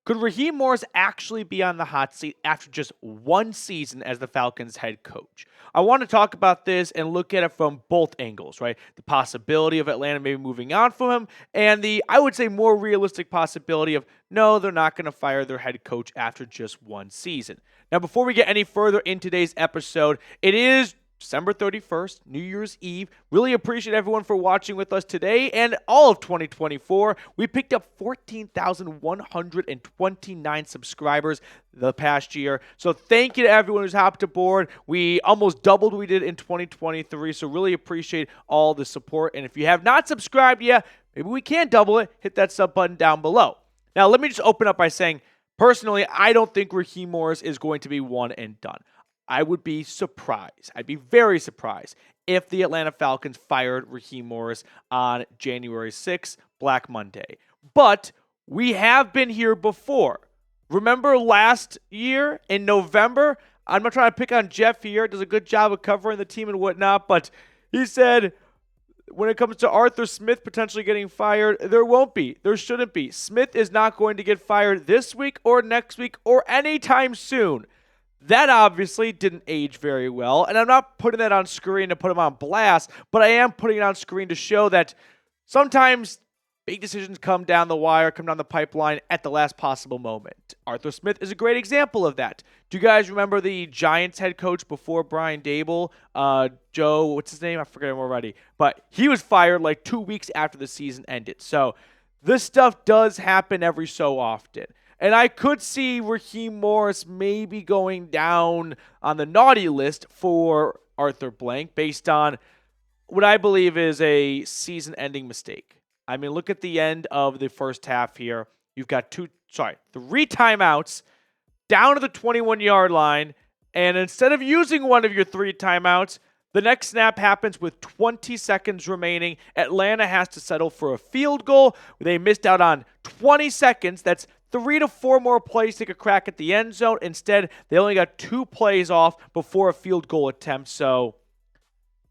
Could Raheem Morris actually be on the hot seat after just one season as the Falcons head coach? I want to talk about this and look at it from both angles, right? The possibility of Atlanta maybe moving on from him, and the, I would say, more realistic possibility of no, they're not going to fire their head coach after just one season. Now, before we get any further in today's episode, it is December 31st, New Year's Eve. Really appreciate everyone for watching with us today and all of 2024. We picked up 14,129 subscribers the past year. So thank you to everyone who's hopped aboard. We almost doubled what we did in 2023. So really appreciate all the support. And if you have not subscribed yet, maybe we can double it. Hit that sub button down below. Now, let me just open up by saying, personally, I don't think Raheem Morris is going to be one and done. I would be surprised. I'd be very surprised if the Atlanta Falcons fired Raheem Morris on January 6th, Black Monday. But we have been here before. Remember last year in November? I'm not trying to pick on Jeff here. Does a good job of covering the team and whatnot. But he said when it comes to Arthur Smith potentially getting fired, there won't be. There shouldn't be. Smith is not going to get fired this week or next week or anytime soon. That obviously didn't age very well, and I'm not putting that on screen to put him on blast, but I am putting it on screen to show that sometimes big decisions come down the wire, come down the pipeline at the last possible moment. Arthur Smith is a great example of that. Do you guys remember the Giants head coach before Brian Daboll? Joe, what's his name? I forget him already. But he was fired like 2 weeks after the season ended. So this stuff does happen every so often. And I could see Raheem Morris maybe going down on the naughty list for Arthur Blank based on what I believe is a season-ending mistake. I mean, look at the end of the first half here. You've got three timeouts down to the 21-yard line, and instead of using one of your three timeouts, the next snap happens with 20 seconds remaining. Atlanta has to settle for a field goal. They missed out on 20 seconds. That's 3 to 4 more plays to take a crack at the end zone. Instead, they only got 2 plays off before a field goal attempt. So,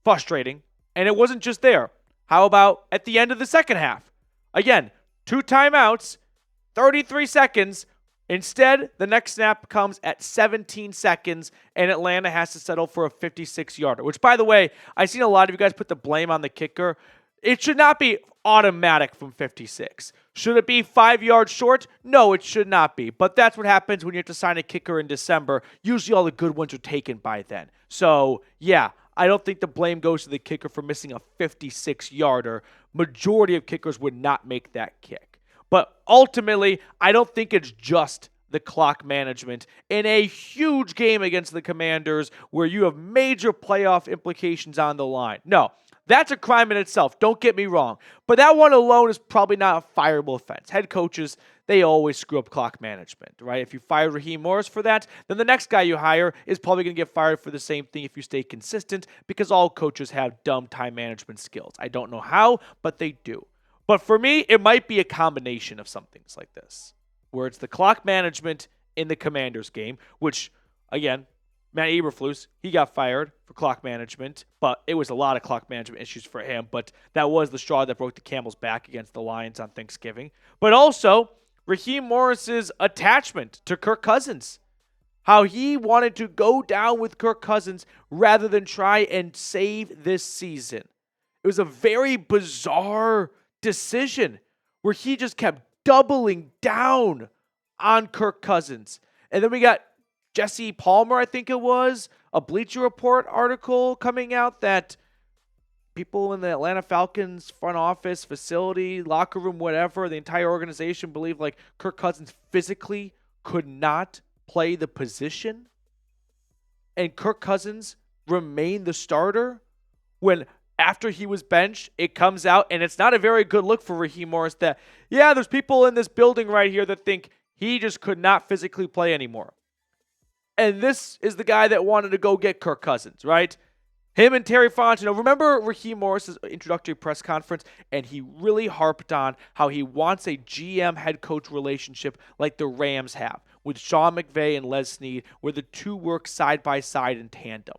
frustrating. And it wasn't just there. How about at the end of the second half? Again, 2 timeouts, 33 seconds. Instead, the next snap comes at 17 seconds, and Atlanta has to settle for a 56-yarder. Which, by the way, I've seen a lot of you guys put the blame on the kicker. It should not be automatic from 56. Should it be 5 yards short? No, it should not be. But that's what happens when you have to sign a kicker in December. Usually all the good ones are taken by then. So, yeah, I don't think the blame goes to the kicker for missing a 56-yarder. Majority of kickers would not make that kick. But ultimately, I don't think it's just the clock management in a huge game against the Commanders where you have major playoff implications on the line. No. That's a crime in itself, don't get me wrong. But that one alone is probably not a fireable offense. Head coaches, they always screw up clock management, right? If you fire Raheem Morris for that, then the next guy you hire is probably going to get fired for the same thing if you stay consistent, because all coaches have dumb time management skills. I don't know how, but they do. But for me, it might be a combination of some things like this, where it's the clock management in the Commanders game, which, again, Matt Eberflus, he got fired for clock management, but it was a lot of clock management issues for him. But that was the straw that broke the camel's back against the Lions on Thanksgiving. But also, Raheem Morris's attachment to Kirk Cousins. How he wanted to go down with Kirk Cousins rather than try and save this season. It was a very bizarre decision where he just kept doubling down on Kirk Cousins. And then we got Jesse Palmer, I think it was, a Bleacher Report article coming out that people in the Atlanta Falcons front office, facility, locker room, whatever, the entire organization believe like Kirk Cousins physically could not play the position. And Kirk Cousins remained the starter when after he was benched, it comes out, and it's not a very good look for Raheem Morris that, yeah, there's people in this building right here that think he just could not physically play anymore. And this is the guy that wanted to go get Kirk Cousins, right? Him and Terry Fontenot. Remember Raheem Morris's introductory press conference? And he really harped on how he wants a GM head coach relationship like the Rams have with Sean McVay and Les Snead, where the two work side by side in tandem.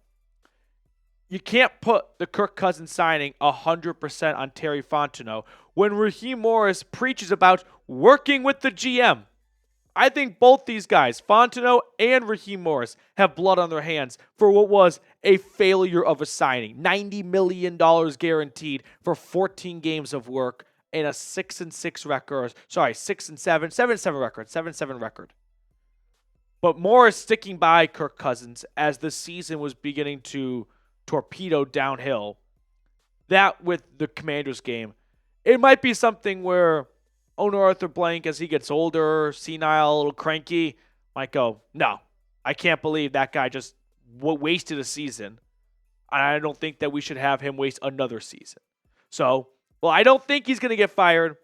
You can't put the Kirk Cousins signing 100% on Terry Fontenot when Raheem Morris preaches about working with the GM. I think both these guys, Fontenot and Raheem Morris, have blood on their hands for what was a failure of a signing. $90 million guaranteed for 14 games of work and a 6-6 record. Sorry, 6-7, 7-7 record, 7-7 record. But Morris sticking by Kirk Cousins as the season was beginning to torpedo downhill. That with the Commanders game, it might be something where owner Arthur Blank, as he gets older, senile, a little cranky, might go, no, I can't believe that guy just wasted a season. I don't think that we should have him waste another season. So, well, I don't think he's going to get fired.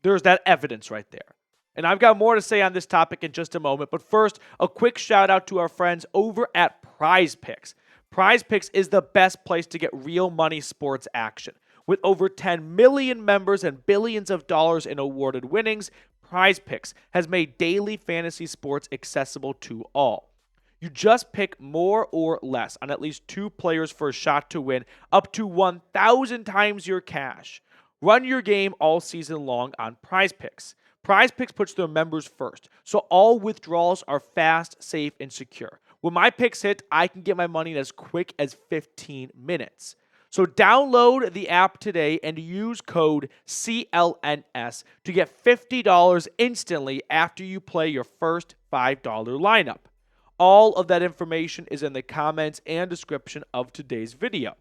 There's that evidence right there. And I've got more to say on this topic in just a moment. But first, a quick shout out to our friends over at Prize Picks. Prize Picks is the best place to get real money sports action. With over 10 million members and billions of dollars in awarded winnings, Prize Picks has made daily fantasy sports accessible to all. You just pick more or less on at least 2 players for a shot to win up to 1,000 times your cash. Run your game all season long on Prize Picks. Prize Picks puts their members first, so all withdrawals are fast, safe, and secure. When my picks hit, I can get my money in as quick as 15 minutes. So download the app today and use code CLNS to get $50 instantly after you play your first $5 lineup. All of that information is in the comments and description of today's video.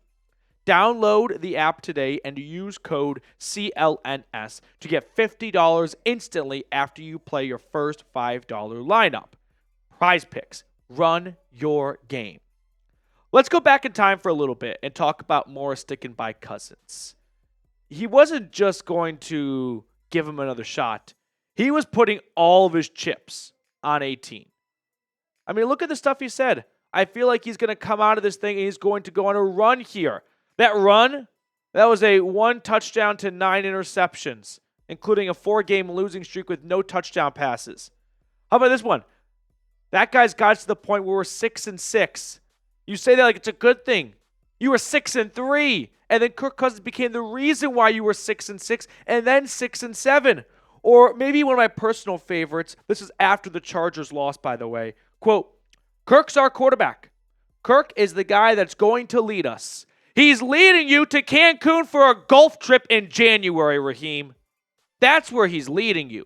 Download the app today and use code CLNS to get $50 instantly after you play your first $5 lineup. Prize Picks. Run your game. Let's go back in time for a little bit and talk about Morris sticking by Cousins. He wasn't just going to give him another shot. He was putting all of his chips on 18. I mean, look at the stuff he said. I feel like he's going to come out of this thing and he's going to go on a run here. That run, that was a 1 touchdown to 9 interceptions, including a 4-game losing streak with no touchdown passes. How about this one? That guy's got to the point where we're 6-6. You say that like it's a good thing. You were 6-3, and then Kirk Cousins became the reason why you were 6-6, and then 6-7. Or maybe one of my personal favorites. This is after the Chargers lost, by the way. Quote, Kirk's our quarterback. Kirk is the guy that's going to lead us. He's leading you to Cancun for a golf trip in January, Raheem. That's where he's leading you.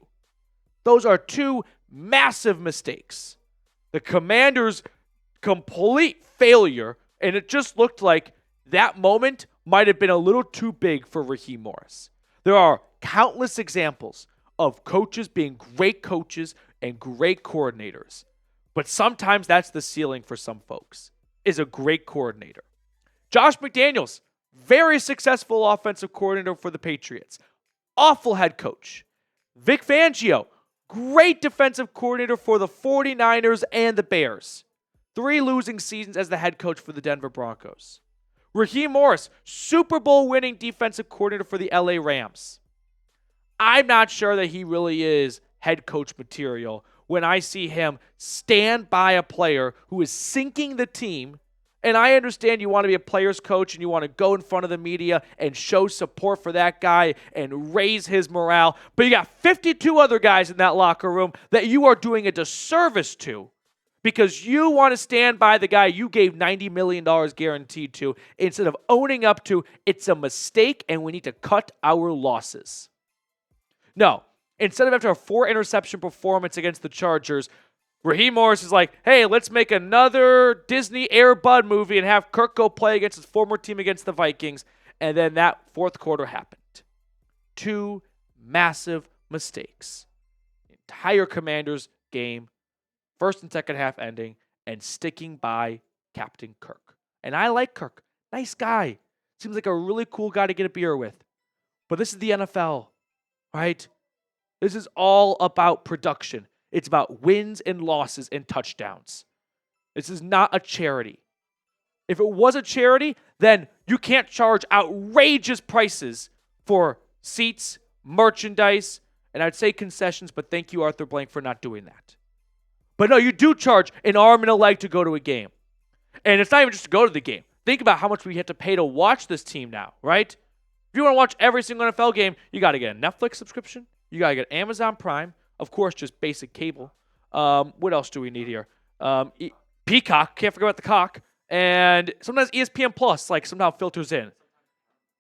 Those are 2 massive mistakes. The Commanders' complete failure, and it just looked like that moment might have been a little too big for Raheem Morris. There are countless examples of coaches being great coaches and great coordinators, but sometimes that's the ceiling for some folks, is a great coordinator. Josh McDaniels, very successful offensive coordinator for the Patriots. Awful head coach. Vic Fangio, great defensive coordinator for the 49ers and the Bears. 3 losing seasons as the head coach for the Denver Broncos. Raheem Morris, Super Bowl winning defensive coordinator for the LA Rams. I'm not sure that he really is head coach material when I see him stand by a player who is sinking the team. And I understand you want to be a player's coach and you want to go in front of the media and show support for that guy and raise his morale. But you got 52 other guys in that locker room that you are doing a disservice to because you want to stand by the guy you gave $90 million guaranteed to instead of owning up to it's a mistake and we need to cut our losses. No, instead of after a 4 interception performance against the Chargers, Raheem Morris is like, hey, let's make another Disney Air Bud movie and have Kirk go play against his former team against the Vikings. And then that 4th quarter happened. 2 massive mistakes. Entire Commanders game, first and second half ending, and sticking by Captain Kirk. And I like Kirk. Nice guy. Seems like a really cool guy to get a beer with. But this is the NFL, right? This is all about production. It's about wins and losses and touchdowns. This is not a charity. If it was a charity, then you can't charge outrageous prices for seats, merchandise, and I'd say concessions, but thank you, Arthur Blank, for not doing that. But no, you do charge an arm and a leg to go to a game. And it's not even just to go to the game. Think about how much we have to pay to watch this team now, right? If you want to watch every single NFL game, you got to get a Netflix subscription. You got to get Amazon Prime. Of course, just basic cable. What else do we need here? Peacock. Can't forget about the cock. And sometimes ESPN Plus, like, somehow filters in.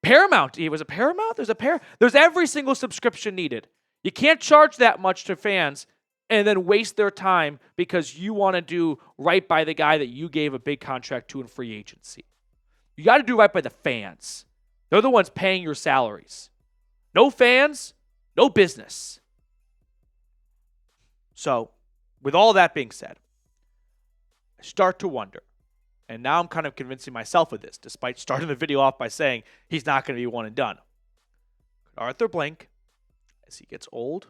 Paramount. Was it Paramount? There's every single subscription needed. You can't charge that much to fans and then waste their time because you want to do right by the guy that you gave a big contract to in free agency. You got to do right by the fans. They're the ones paying your salaries. No fans, no business. So, with all that being said, I start to wonder, and now I'm kind of convincing myself of this, despite starting the video off by saying he's not going to be one and done. Could Arthur Blank, as he gets old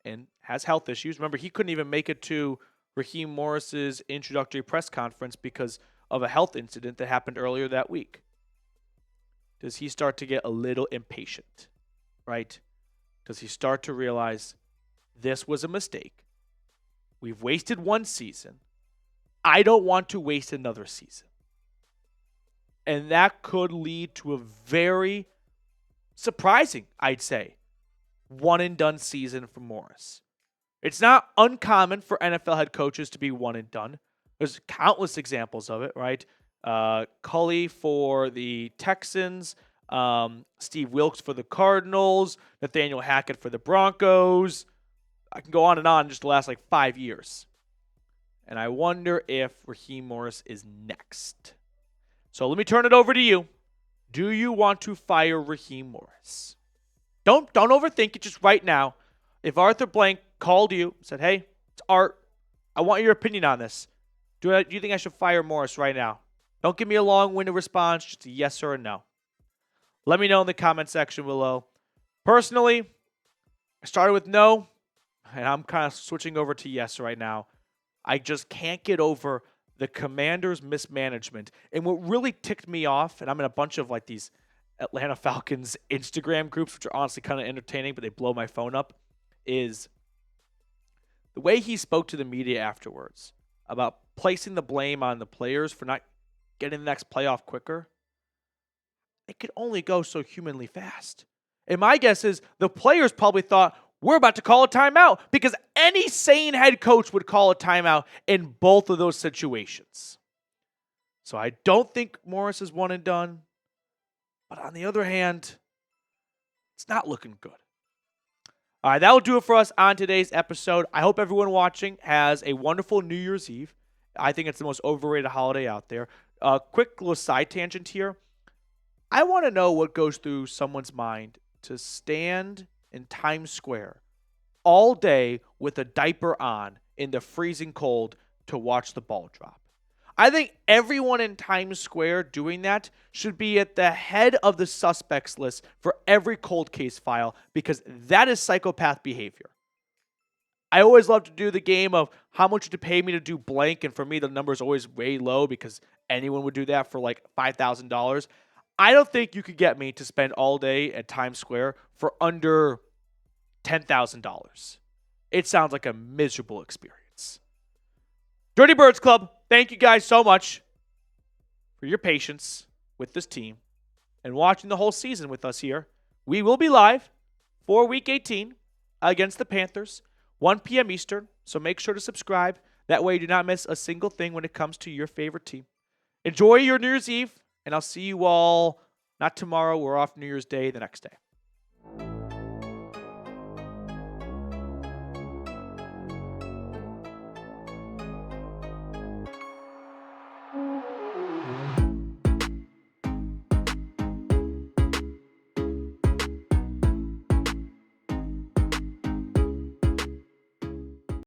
and has health issues, remember he couldn't even make it to Raheem Morris's introductory press conference because of a health incident that happened earlier that week. Does he start to get a little impatient, right? Does he start to realize this was a mistake? We've wasted one season. I don't want to waste another season. And that could lead to a very surprising, I'd say, one-and-done season for Morris. It's not uncommon for NFL head coaches to be one-and-done. There's countless examples of it, right? Culley for the Texans, Steve Wilkes for the Cardinals, Nathaniel Hackett for the Broncos. I can go on and on just the last 5 years. And I wonder if Raheem Morris is next. So let me turn it over to you. Do you want to fire Raheem Morris? Don't overthink it just right now. If Arthur Blank called you and said, hey, it's Art, I want your opinion on this. Do you think I should fire Morris right now? Don't give me a long-winded response, just a yes or a no. Let me know in the comment section below. Personally, I started with no, and I'm kind of switching over to yes right now. I just can't get over the Commanders' mismanagement. And what really ticked me off, and I'm in a bunch of these Atlanta Falcons Instagram groups, which are honestly kind of entertaining, but they blow my phone up, is the way he spoke to the media afterwards about placing the blame on the players for not getting the next playoff quicker. It could only go so humanly fast. And my guess is the players probably thought, we're about to call a timeout, because any sane head coach would call a timeout in both of those situations. So I don't think Morris is one and done. But on the other hand, it's not looking good. All right, that will do it for us on today's episode. I hope everyone watching has a wonderful New Year's Eve. I think it's the most overrated holiday out there. Quick little side tangent here. I want to know what goes through someone's mind to stand in Times Square all day with a diaper on in the freezing cold to watch the ball drop. I think everyone in Times Square doing that should be at the head of the suspects list for every cold case file, because that is psychopath behavior. I always love to do the game of how much would you pay me to do blank, and for me the number is always way low because anyone would do that for $5,000. I don't think you could get me to spend all day at Times Square for under $10,000. It sounds like a miserable experience. Dirty Birds Club, thank you guys so much for your patience with this team and watching the whole season with us here. We will be live for Week 18 against the Panthers, 1 p.m. Eastern, so make sure to subscribe. That way you do not miss a single thing when it comes to your favorite team. Enjoy your New Year's Eve, and I'll see you all, not tomorrow, we're off New Year's Day, the next day.